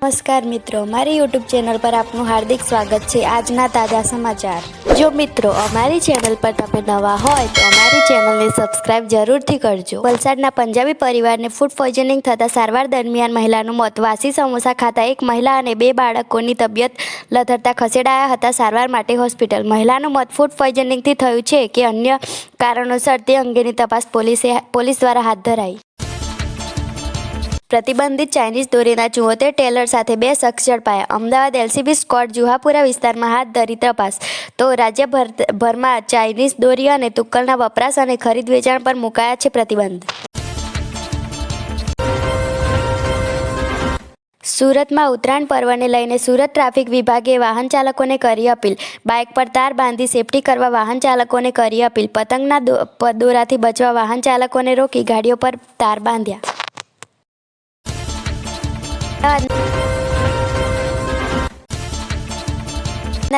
नमस्कार मित्रों, मारी यूट्यूब चैनल पर आपનું हार्दिक स्वागत છે। આજના તાજા સમાચાર। જો મિત્રો અમારી ચેનલ પર તમે નવા હોય તો અમારી ચેનલને સબસ્ક્રાઇબ જરૂરથી કરજો। વલસાડના પંજાબી પરિવારને ફૂડ પોઈઝનિંગ થતા સારવાર દરમિયાન મહિલાનું મોત। વાસી સમોસા ખાતા એક મહિલા અને 2 બાળકોની તબિયત લથડતા ખસેડાયા હતા સારવાર માટે હોસ્પિટલ। મહિલાનું મોત ફૂડ પોઈઝનિંગથી થયું છે કે અન્ય કારણોસર તે અંગેની તપાસ પોલીસ દ્વારા હાથ ધરાઈ। પ્રતિબંધિત ચાઇનીઝ દોરીના 74 ટેલર સાથે 2 શખ્સ ઝડપાયા। અમદાવાદ એલસીબી સ્ક્વોડ જુહાપુરા વિસ્તારમાં હાથ ધરી તપાસ। તો રાજ્યભરમાં ચાઇનીઝ દોરી અને તુક્કલના વપરાશ અને ખરીદ વેચાણ પર મુકાયા છે પ્રતિબંધ। સુરતમાં ઉત્તરાયણ પર્વને લઈને સુરત ટ્રાફિક વિભાગે વાહન ચાલકોને કરી અપીલ। બાઇક પર તાર બાંધી સેફટી કરવા વાહન ચાલકોને કરી અપીલ। પતંગના દોરાથી બચવા વાહન ચાલકોને રોકી ગાડીઓ પર તાર બાંધ્યા।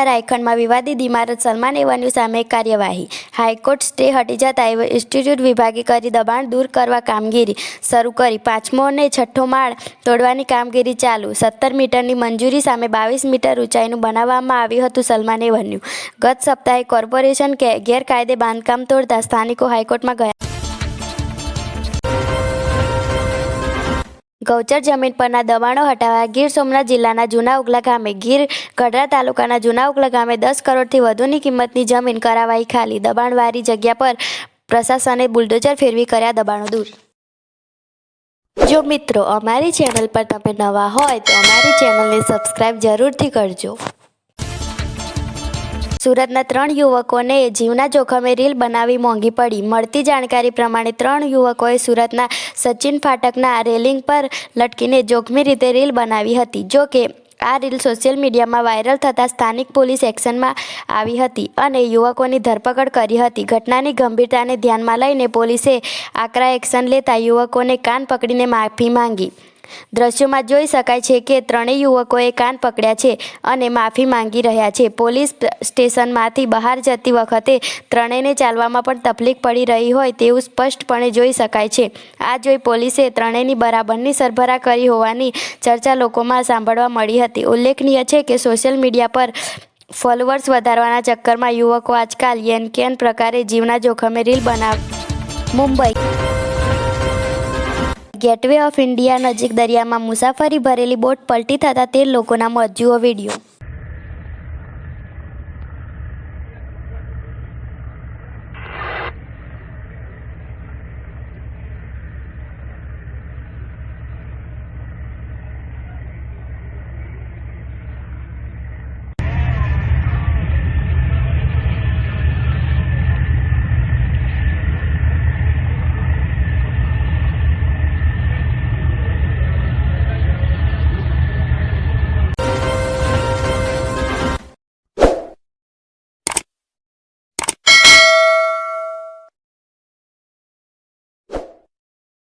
રાયખંડમાં વિવાદિત ઇમારત સલમાન એવન્યુ સામે કાર્યવાહી। હાઈકોર્ટ સ્ટે હટી જતા ઇન્સ્ટિટ્યૂટ વિભાગે કરી દબાણ દૂર કરવા કામગીરી શરૂ કરી। 5મો અને 6ઠ્ઠો માળ તોડવાની કામગીરી ચાલુ। 17 મીટરની મંજૂરી સામે 22 મીટર ઊંચાઈનું બનાવવામાં આવ્યું હતું સલમાન એવન્યુ। ગત સપ્તાહે કોર્પોરેશન ગેરકાયદે બાંધકામ તોડતા સ્થાનિકો હાઈકોર્ટમાં ગયા। ગૌચર જમીન પરના દબાણો હટાવવા ગીર સોમનાથ જિલ્લાના જૂના ઉગલા ગામે ગીર ગઢડા તાલુકાના જૂના ઉગલા ગામે 10 કરોડથી વધુની કિંમતની જમીન કરાવાઈ ખાલી। દબાણવાળી જગ્યા પર પ્રશાસને બુલડોઝર ફેરવી કર્યા દબાણો દૂર। જો મિત્રો અમારી ચેનલ પર તમે નવા હોય તો અમારી ચેનલને સબસ્ક્રાઇબ જરૂરથી કરજો। સુરતના 3 યુવકોને જીવના જોખમે રીલ બનાવી મોંઘી પડી। મળતી જાણકારી પ્રમાણે 3 યુવકોએ સુરતના સચિન ફાટકના રેલિંગ પર લટકીને જોખમી રીતે રીલ બનાવી હતી। જો કે આ રીલ સોશિયલ મીડિયામાં વાયરલ થતાં સ્થાનિક પોલીસ એક્શનમાં આવી હતી અને યુવકોની ધરપકડ કરી હતી। ઘટનાની ગંભીરતાને ધ્યાનમાં લઈને પોલીસે આકરા એક્શન લેતા યુવકોને કાન પકડીને માફી માંગી। દ્રશ્યોમાં જોઈ શકાય છે કે ત્રણેય યુવકોએ કાન પકડ્યા છે અને માફી માંગી રહ્યા છે। પોલીસ સ્ટેશનમાંથી બહાર જતી વખતે ત્રણેયને ચાલવામાં પણ તકલીફ પડી રહી હોય તેવું સ્પષ્ટપણે જોઈ શકાય છે। આ જોઈ પોલીસે ત્રણેયની બરાબરની સરભરા કરી હોવાની ચર્ચા લોકોમાં સાંભળવા મળી હતી। ઉલ્લેખનીય છે કે સોશિયલ મીડિયા પર ફોલોઅર્સ વધારવાના ચક્કરમાં યુવકો આજકાલ યેનકેન પ્રકારે જીવના જોખમે reel Mumbai gateway of India નજીક દરિયામાં મુસાફરી ભરેલી બોટ પલટી થતાં 13 લોકોના મોત। જુઓ વિડીયો।